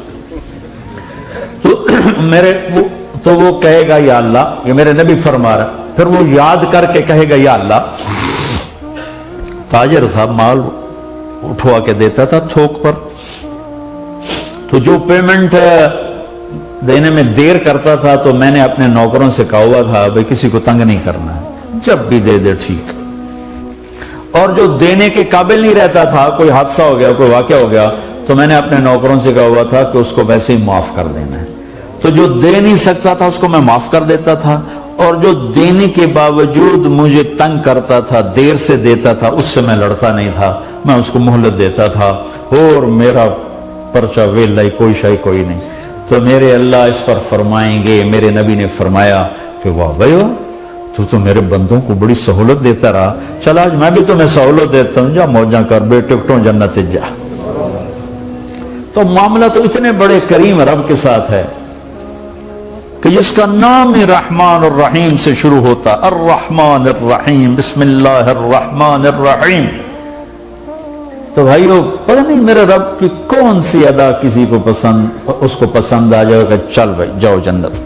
تو وہ کہے گا یا اللہ، یہ میرے نبی فرما رہا. پھر وہ یاد کر کے کہے گا یا اللہ، تاجر تھا، مال اٹھوا کے دیتا تھا تھوک پر، تو جو پیمنٹ دینے میں دیر کرتا تھا تو میں نے اپنے نوکروں سے کہا ہوا تھا بھائی کسی کو تنگ نہیں کرنا ہے، جب بھی دے دے ٹھیک. اور جو دینے کے قابل نہیں رہتا تھا، کوئی حادثہ ہو گیا، کوئی واقعہ ہو گیا، تو میں نے اپنے نوکروں سے کہا ہوا تھا کہ اس کو ویسے ہی معاف کر دینا ہے. تو جو دے نہیں سکتا تھا اس کو میں معاف کر دیتا تھا، اور جو دینے کے باوجود مجھے تنگ کرتا تھا، دیر سے دیتا تھا، اس سے میں لڑتا نہیں تھا، میں اس کو مہلت دیتا تھا. اور میرا پرچہ ویلائی کوئی شاہی کوئی نہیں. تو میرے اللہ اس پر فرمائیں گے، میرے نبی نے فرمایا کہ واہ بھائی واہ، تو میرے بندوں کو بڑی سہولت دیتا رہا، چل آج میں بھی تمہیں سہولت دیتا ہوں، جا موجاں کر بے ٹکٹوں جنت جا. تو معاملہ تو اتنے بڑے کریم رب کے ساتھ ہے کہ جس کا نام ہی رحمان الرحیم سے شروع ہوتا، الرحمن الرحیم، بسم اللہ الرحمن الرحیم. تو بھائیو پتہ نہیں میرے رب کی کون سی ادا کسی کو پسند، اس کو پسند آ جائے گا چل بھائی جاؤ جنت.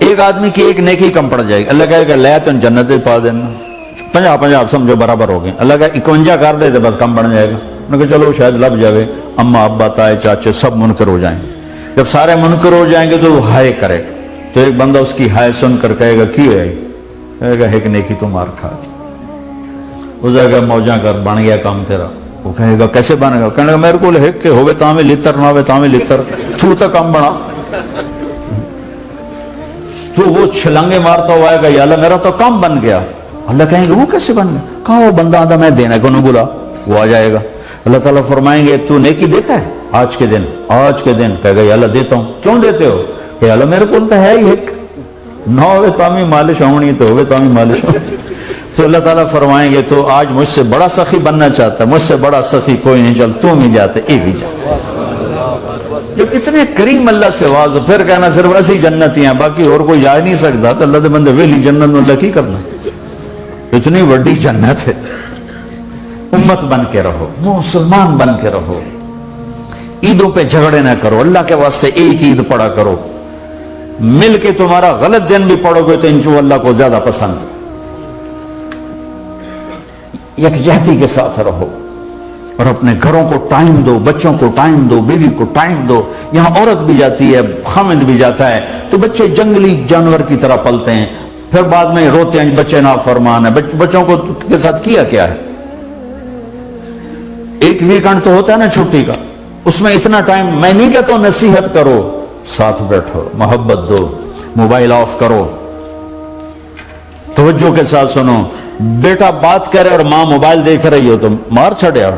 ایک آدمی کی ایک نیکی کم پڑ جائے گی، اللہ کہے گا لے تو جنت پا دینا، 50 سمجھو برابر ہو گئے. اللہ کہے 51 کر دے تو بس کم بڑھ جائے گا. انہوں نے کہا چلو شاید لب جائے، اماں ابا تائے چاچے سب منکر ہو جائیں. جب سارے منکر ہو جائیں گے تو وہ ہائے کرے. تو ایک بندہ اس کی ہائے سن کر کہے گا کی ہے؟ کہے گا ایک نیکی تو مار کھا. اس جگہ موجاں کر بن گیا کام تیرا. وہ کہے گا کیسے بنے گا؟ کہنے گا میرے کو ہک کے ہوئے تاں لتر نہ ہوئے تاں لتر تو تک کم بنا. تو وہ چھلنگے مارتا ہوا ہے کہ یا اللہ میرا تو کم بن گیا. اللہ کہیں گے وہ کیسے بن گیا؟ کہا وہ بندہ آدھا میں دینا کو نہیں بولا، وہ آ جائے گا. اللہ تعالیٰ فرمائیں گے تو نیکی دیتا ہے آج کے دن؟ کہے گا یا اللہ دیتا ہوں. کیوں دیتے ہو؟ کہ یا اللہ میرے کو تو ہے ہی ایک، نہ ہوئے تامی مالش ہونی تو ہوئے تامی مالش ہونی. تو اللہ تعالیٰ فرمائیں گے تو آج مجھ سے بڑا سخی بننا چاہتا ہے، مجھ سے بڑا سخی کوئی نہیں، چل تم ہی جاتے اے بھی جاتے. جب اتنے کریم اللہ سے واضح، پھر کہنا صرف ایسی جنتی ہیں باقی اور کوئی جا نہیں سکتا، تو اللہ دے بندے ویلی جنت اللہ کی کرنا. اتنی بڑی جنت ہے. امت بن کے رہو، مسلمان بن کے رہو، عیدوں پہ جھگڑے نہ کرو، اللہ کے واسطے ایک عید پڑھا کرو. مل کے تمہارا غلط دن بھی پڑھو گے تو انشاءاللہ اللہ کو زیادہ پسند. یکجہتی کے ساتھ رہو اور اپنے گھروں کو ٹائم دو، بچوں کو ٹائم دو، بیوی کو ٹائم دو. یہاں عورت بھی جاتی ہے، خامد بھی جاتا ہے، تو بچے جنگلی جانور کی طرح پلتے ہیں، پھر بعد میں روتے ہیں بچے نافرمان ہیں. بچوں کو کے ساتھ کیا ہے؟ ایک ویکنڈ تو ہوتا ہے نا چھٹی کا، اس میں اتنا ٹائم، میں نہیں کہتا ہوں نصیحت کرو، ساتھ بیٹھو، محبت دو، موبائل آف کرو، توجہ کے ساتھ سنو. بیٹا بات کرے اور ماں موبائل دیکھ رہی ہو تو مار چھڑیا.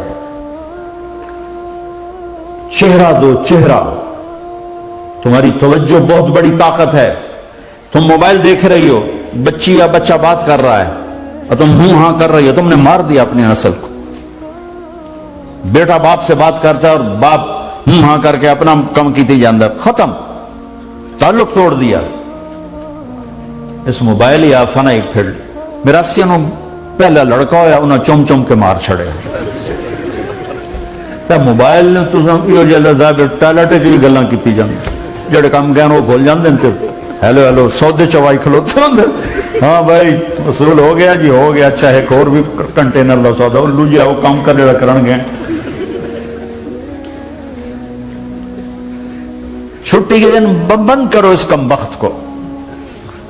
چہرہ دو، چہرہ. تمہاری توجہ بہت بڑی طاقت ہے. تم موبائل دیکھ رہی ہو، بچی یا بچہ بات کر رہا ہے اور تم ہوں ہاں کر رہی ہو، تم نے مار دیا اپنی نسل کو. بیٹا باپ سے بات کرتا ہے اور باپ ہوں ہاں کر کے اپنا کم کیتی جاندہ، ختم، تعلق توڑ دیا. اس موبائل یا فنا ایک پھر میرا سینوں پہلا لڑکا ہویا انہوں چم چم کے مار چھڑے. تو موبائل نے تو یہ جلد ہے ٹائلٹ جو گلاں کیتی جاندے، جڑے کام گئے وہ بھول جاندے تے ہیلو ہیلو سودے چوائی کھلوتے ہوندے. ہاں بھائی وصول ہو گیا جی، ہو گیا. اچھا ایک اور بھی کنٹینر دا سودا الو جی وہ کام کر جڑا کرن گئے. چھٹی کے دن بند کرو اس کم بخت کو.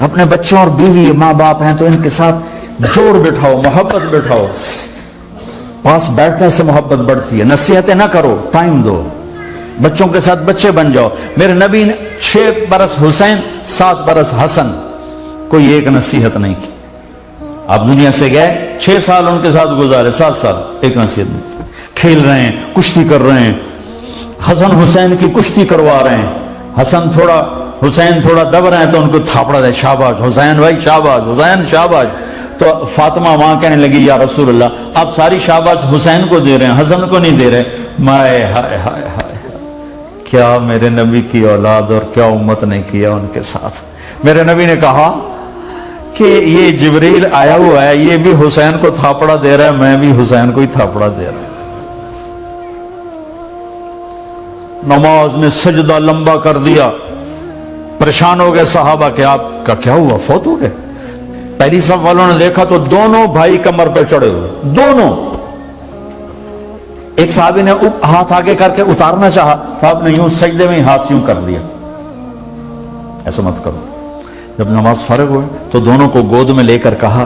اپنے بچوں اور بیوی ماں باپ ہیں تو ان کے ساتھ جوڑ بٹھاؤ، محبت بٹھاؤ. پاس بیٹھنے سے محبت بڑھتی ہے. نصیحتیں نہ کرو، ٹائم دو. بچوں کے ساتھ بچے بن جاؤ. میرے نبی نے 6 برس حسین 7 برس حسن، کوئی ایک نصیحت نہیں کی. آپ دنیا سے گئے 6 سال ان کے ساتھ گزارے، 7 سال ایک نصیحت نہیں. کھیل رہے ہیں، کشتی کر رہے ہیں، حسن حسین کی کشتی کروا رہے ہیں. حسین تھوڑا دب رہے ہیں تو ان کو تھاپڑا دے، شاباش حسین بھائی شاباش، حسین شاباش. تو فاطمہ وہاں کہنے لگی یا رسول اللہ آپ ساری شاباش حسین کو دے رہے ہیں، حسن کو نہیں دے رہے. مائے ہائے ہائے ہائے، کیا میرے نبی کی اولاد اور کیا امت نے کیا ان کے ساتھ. میرے نبی نے کہا کہ یہ جبریل آیا ہوا ہے، یہ بھی حسین کو تھاپڑا دے رہا ہے، میں بھی حسین کو ہی تھاپڑا دے رہا ہوں. نماز میں سجدہ لمبا کر دیا، پریشان ہو گئے صحابہ کہ آپ کا کیا ہوا، فوت ہو گئے. پہلی صف والوں نے دیکھا تو دونوں بھائی کمر پہ چڑھے ہوئے، دونوں. ایک صحابی نے ہاتھ آگے کر کے اتارنا چاہا تو آپ نے یوں سجدے میں ہاتھ یوں کر دیا. ایسا مت کرو. جب نماز فرغ ہوئے تو دونوں کو گود میں لے کر کہا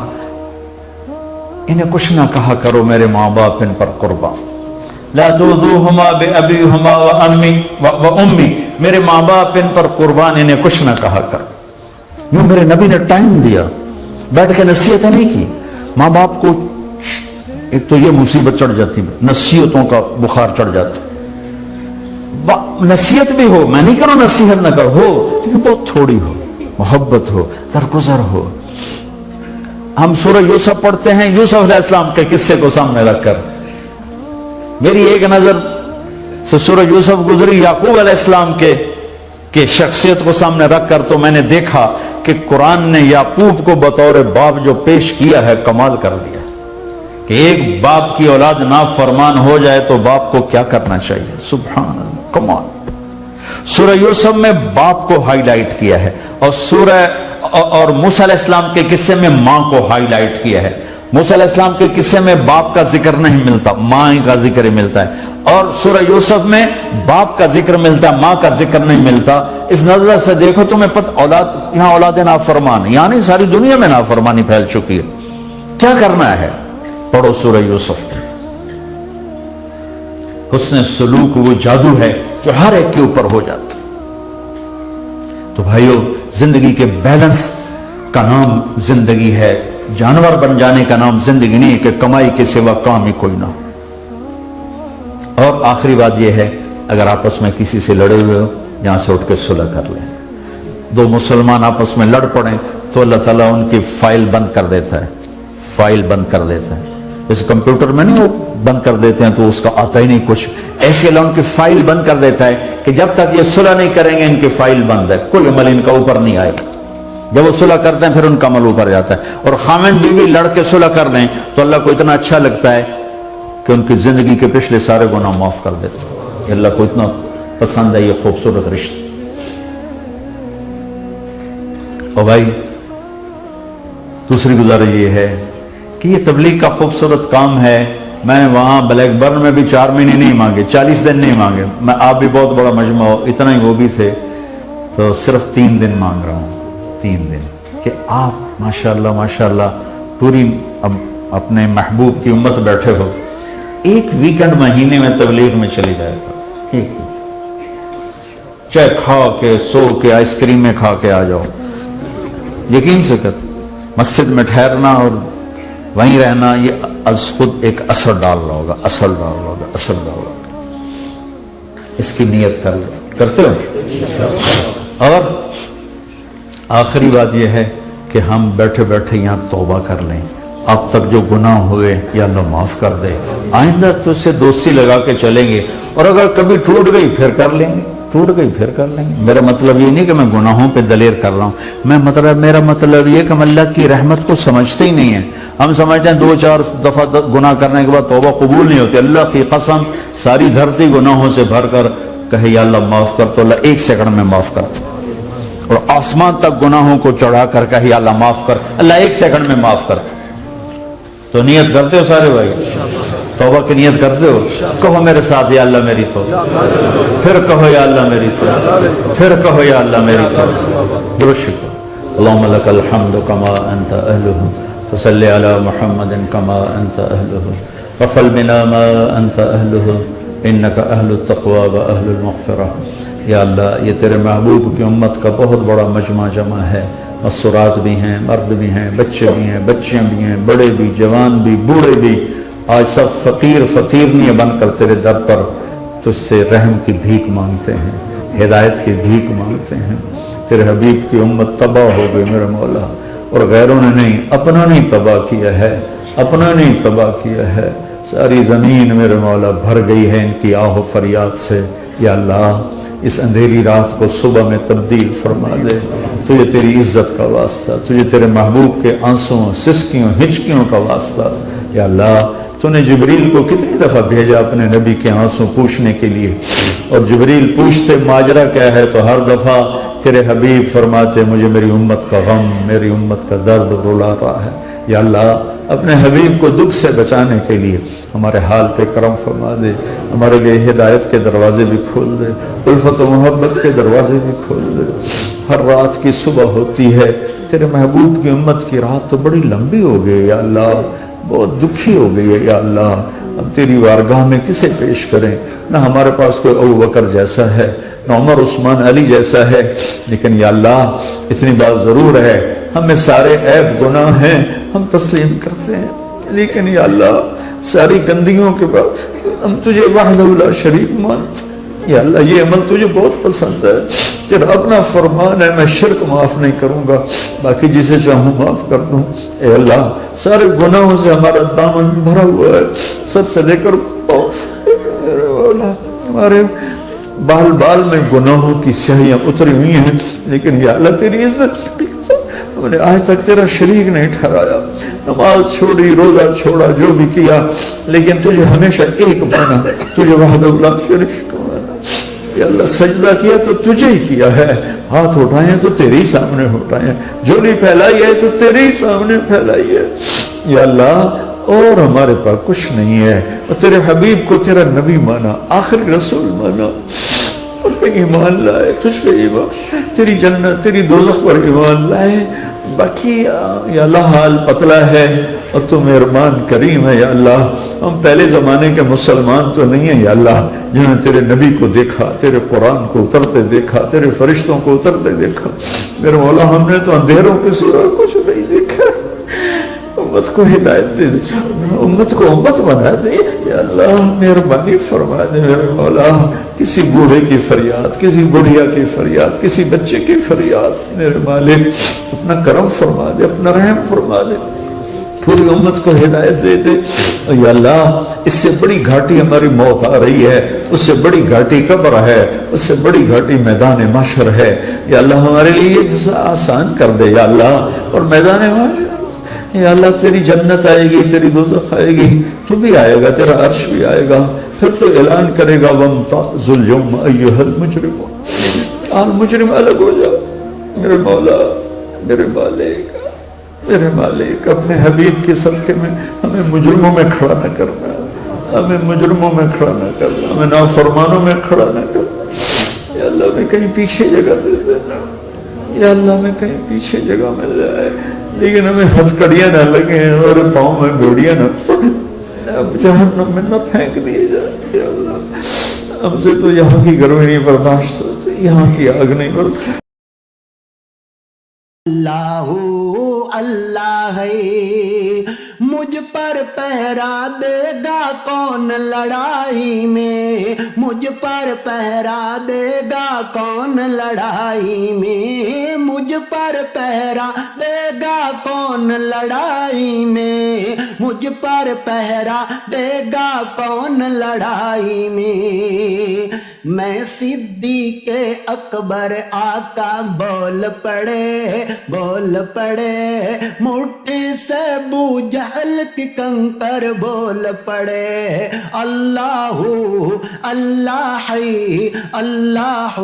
انہیں کچھ نہ کہا کرو میرے ماں باپ ان پر قربان. لا تؤذوهما بأبيهما وأمي، میرے ماں باپ ان پر قربان، انہیں کچھ نہ کہا کر. یوں میرے نبی نے ٹائم دیا، بیٹھ کے نصیحتیں نہیں کی. ماں باپ کو ایک تو یہ مصیبت چڑھ جاتی، نصیحتوں کا بخار چڑھ جاتا. نصیحت بھی ہو، میں نہیں کروں نصیحت نہ کر، ہو لیکن بہت تھوڑی ہو، محبت ہو، درگزر ہو. ہم سورہ یوسف پڑھتے ہیں، یوسف علیہ السلام کے قصے کو سامنے رکھ کر. میری ایک نظر سورہ یوسف گزری یعقوب علیہ السلام کے شخصیت کو سامنے رکھ کر، تو میں نے دیکھا کہ قرآن نے یعقوب کو بطور باپ جو پیش کیا ہے کمال کر دیا کہ ایک باپ کی اولاد نافرمان ہو جائے تو باپ کو کیا کرنا چاہیے. سبحان اللہ، کمال. سورہ یوسف میں باپ کو ہائی لائٹ کیا ہے، اور موسیٰ علیہ السلام کے قصے میں ماں کو ہائی لائٹ کیا ہے. موسیٰ علیہ السلام کے قصے میں باپ کا ذکر نہیں ملتا، ماں کا ذکر ملتا ہے، اور سورہ یوسف میں باپ کا ذکر ملتا ہے، ماں کا ذکر نہیں ملتا. اس نظر سے دیکھو تمہیں پتہ، یہاں اولاد نافرمان، یعنی ساری دنیا میں نافرمانی پھیل چکی ہے. کیا کرنا ہے؟ پڑھو سورہ یوسف. حسن سلوک وہ جادو ہے جو ہر ایک کے اوپر ہو جاتا. تو بھائیو، زندگی کے بیلنس کا نام زندگی ہے. جانور بن جانے کا نام زندگی نہیں کہ کمائی کے سوا کام ہی کوئی نہ ہو. اور آخری بات یہ ہے، اگر آپس میں کسی سے لڑے ہوئے ہو، یہاں سے اٹھ کے صلح کر لیں. دو مسلمان آپس میں لڑ پڑیں تو اللہ تعالیٰ ان کی فائل بند کر دیتا ہے، فائل بند کر دیتا ہے. جیسے کمپیوٹر میں نہیں وہ بند کر دیتے ہیں تو اس کا آتا ہی نہیں کچھ، ایسے اللہ ان کی فائل بند کر دیتا ہے کہ جب تک یہ صلح نہیں کریں گے ان کی فائل بند ہے، کوئی عمل ان کا اوپر نہیں آئے گا. جب وہ صلح کرتے ہیں پھر ان کا عمل اوپر جاتا ہے. اور خاوند بیوی لڑ کے صلح کر لیں تو اللہ کو اتنا اچھا لگتا ہے کہ ان کی زندگی کے پچھلے سارے گناہ معاف کر دیتے ہیں. اللہ کو اتنا پسند ہے یہ خوبصورت رشتہ. اور بھائی، دوسری گزارش یہ ہے کہ یہ تبلیغ کا خوبصورت کام ہے. میں نے وہاں بلیک برن میں بھی 4 مہینے نہیں مانگے، 40 دن نہیں مانگے. میں آپ بھی بہت بڑا مجمع ہو، اتنا ہی وہ بھی تھے، تو صرف 3 دن مانگ رہا ہوں. 3 دن کہ آپ ماشاءاللہ ماشاءاللہ پوری اپنے محبوب کی امت بیٹھے ہو. ایک ویکنڈ مہینے میں تبلیغ میں چلی جائے گا، چاہے کھا کے سو کے آئس کریم میں کھا کے آ جاؤ. یقین سے کہتے مسجد میں ٹھہرنا اور وہیں رہنا یہ از خود ایک اثر ڈال رہا ہوگا، اثر ڈال رہا ہوگا، اثر ڈال رہا ہوگا. اس کی نیت کر لو، کرتے ہو. اور آخری بات یہ ہے کہ ہم بیٹھے بیٹھے یہاں توبہ کر لیں. اب تک جو گناہ ہوئے یا اللہ معاف کر دے. آئندہ تو اس سے دوستی لگا کے چلیں گے، اور اگر کبھی ٹوٹ گئی پھر کر لیں گے، ٹوٹ گئی پھر کر لیں گے. میرا مطلب یہ نہیں کہ میں گناہوں پہ دلیر کر رہا ہوں، میرا مطلب یہ کہ ہم اللہ کی رحمت کو سمجھتے ہی نہیں ہیں. ہم سمجھتے ہیں 2-4 دفعہ گناہ کرنے کے بعد توبہ قبول نہیں ہوتی. اللہ کی قسم ساری دھرتی گناہوں سے بھر کر کہے یا اللہ معاف کر تو اللہ 1 سیکنڈ میں معاف کرتا. اور آسمان تک گناہوں کو چڑھا کر کہے یا اللہ معاف کر، اللہ 1 سیکنڈ میں معاف کرتا. تو نیت کرتے ہو سارے بھائی؟ توبہ کی نیت کرتے ہو؟ کہو میرے ساتھ یا اللہ میری توبہ، پھر کہو یا اللہ میری توبہ، پھر کہو یا اللہ میری توبہ. درود شریف. اللهم لك الحمد كما انت اهله فصل على محمد كما انت اهله وفل بنا ما انت اهله انك اهل التقوى واهل المغفرة. یا اللہ، یہ تیرے محبوب کی امت کا بہت بڑا مجمع جمع ہے. مسورات بھی ہیں، مرد بھی ہیں، بچے بھی ہیں، بچیاں بھی ہیں، بڑے بھی، جوان بھی، بوڑھے بھی. آج سب فقیر نہیں بن کر تیرے در پر تجھ سے رحم کی بھیک مانگتے ہیں، ہدایت کی بھیک مانگتے ہیں. تیرے حبیب کی امت تباہ ہو گئی میرے مولا، اور غیروں نے نہیں، اپنا نہیں تباہ کیا ہے، اپنا نہیں تباہ کیا ہے. ساری زمین میرے مولا بھر گئی ہے ان کی آہ و فریاد سے. یا اللہ، اس اندھیری رات کو صبح میں تبدیل فرما دے. تجھے تیری عزت کا واسطہ، تجھے تیرے محبوب کے آنسوں، سسکیوں، ہچکیوں کا واسطہ. یا اللہ، تو نے جبریل کو کتنی دفعہ بھیجا اپنے نبی کے آنسوں پوچھنے کے لیے، اور جبریل پوچھتے ماجرا کیا ہے تو ہر دفعہ تیرے حبیب فرماتے مجھے میری امت کا غم، میری امت کا درد رلا رہا ہے. یا اللہ، اپنے حبیب کو دکھ سے بچانے کے لیے ہمارے حال پہ کرم فرما دے. ہمارے لیے ہدایت کے دروازے بھی کھول دے، الفت و محبت کے دروازے بھی کھول دے. ہر رات کی صبح ہوتی ہے، تیرے محبوب کی امت کی رات تو بڑی لمبی ہو گئی. یا اللہ، بہت دکھی ہو گئی ہے. یا اللہ، اب تیری وارگاہ میں کسے پیش کریں؟ نہ ہمارے پاس کوئی ابو بکر جیسا ہے، نہ عمر عثمان علی جیسا ہے. لیکن یا اللہ، اتنی بات ضرور ہے، ہمیں سارے عیب گناہ ہیں، ہم تسلیم کرتے ہیں. لیکن یا اللہ، ساری گندگیوں کے بعد ہم تجھے وحدہ لا شریک مانتے. یا اللہ، یہ عمل تجھے بہت پسند ہے، تیرا اپنا فرمان ہے، میں شرک معاف نہیں کروں گا، باقی جسے چاہوں معاف کر دوں. اے اللہ، سارے گناہوں سے ہمارا دامن بھرا ہوا ہے، سب سے لے کر ہمارے بال بال میں گناہوں کی سیاہیاں اتری ہوئی ہیں، لیکن یا اللہ تیری عزت ہم نے آج تک تیرا شریک نہیں ٹھہرایا، نماز چھوڑی، روزہ چھوڑا، جو بھی کیا، لیکن تجھے ہمیشہ ایک مانا، تجھے وحدہ لا شریک مانا۔ یا اللہ سجدہ کیا تو تجھے ہی کیا ہے، ہاتھ اٹھائے ہیں تو تیرے ہی سامنے اٹھائے ہیں، جھولی پھیلائی ہے تو تیرے ہی سامنے پھیلائی ہے۔ یا اللہ اور ہمارے پاس کچھ نہیں ہے، اور تیرے حبیب کو تیرا نبی مانا، آخر رسول مانا، اور پہ ایمان لائے، تجھ پہ ایمان، تیری جنت تیری دوزخ پر ایمان لائے۔ باقی یا اللہ حال پتلا ہے اور تو مہربان کریم ہے یا اللہ، ہم پہلے زمانے کے مسلمان تو نہیں ہیں یا اللہ، جنہوں نے تیرے نبی کو دیکھا، تیرے قرآن کو اترتے دیکھا، تیرے فرشتوں کو اترتے دیکھا۔ میرے مولا ہم نے تو اندھیروں کے سوا کچھ نہیں دیکھا۔ امت کو ہدایت دے دے، امت کو امت بنا دے یا اللہ، مہربانی فرما دے میرے مولا۔ کسی بوڑھے کی فریاد، کسی بڑھیا کی فریاد، کسی بچے کی فریاد، میرے مالک اپنا کرم فرما دے، اپنا رحم فرما دے، پوری امت کو ہدایت دے دے یا اللہ۔ اس سے بڑی گھاٹی ہماری موت آ رہی ہے، اس سے بڑی گھاٹی قبر ہے، اس سے بڑی گھاٹی میدان محشر ہے یا اللہ، ہمارے لیے یہ آسان کر دے یا اللہ۔ اور میدان محشر یا اللہ تیری جنت آئے گی، تیری دوزخ آئے گی، تو بھی آئے گا، تیرا عرش بھی آئے گا، پھر تو اعلان کرے گا وَامْتَازُوا الْيَوْمَ أَيُّهَا الْمُجْرِمُونَ، آج مجرم الگ ہو جاؤ۔ میرے مولا، میرے مالک، میرے مالک، اپنے حبیب کے صدقے میں ہمیں مجرموں میں کھڑا نہ کرنا، ہمیں مجرموں میں کھڑا نہ کرنا، ہمیں نافرمانوں میں کھڑا نہ کرنا یا اللہ۔ ہمیں کہیں پیچھے جگہ دے دینا یا اللہ، ہمیں کہیں پیچھے جگہ مل جائے، لیکن ہمیں ہتھکڑیاں نہ لگیں اور پاؤں میں بیڑیاں نہ پڑیں، اب جہنم میں نہ پھینک دیے جائے یا اللہ۔ ہم سے تو یہاں کی گرمی نہیں برداشت ہوتی، یہاں کی آگ نہیں برداشت۔ اللہ اللہ ہے، مجھ پر پہرا دے گا کون لڑائی میں، مجھ پر پہرا دے گا کون لڑائی میں، مجھ پر پہرا دے گا کون لڑائی میں، مجھ پر پہرا دے گا کون لڑائی میں۔ میں صدیق اکبر آقا بول پڑے، بول پڑے، مٹھی سے ابو جہل کی کنکر بول پڑے۔ اللہ اللہ ہے، اللہ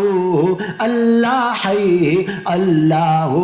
اللہ ہے، اللہ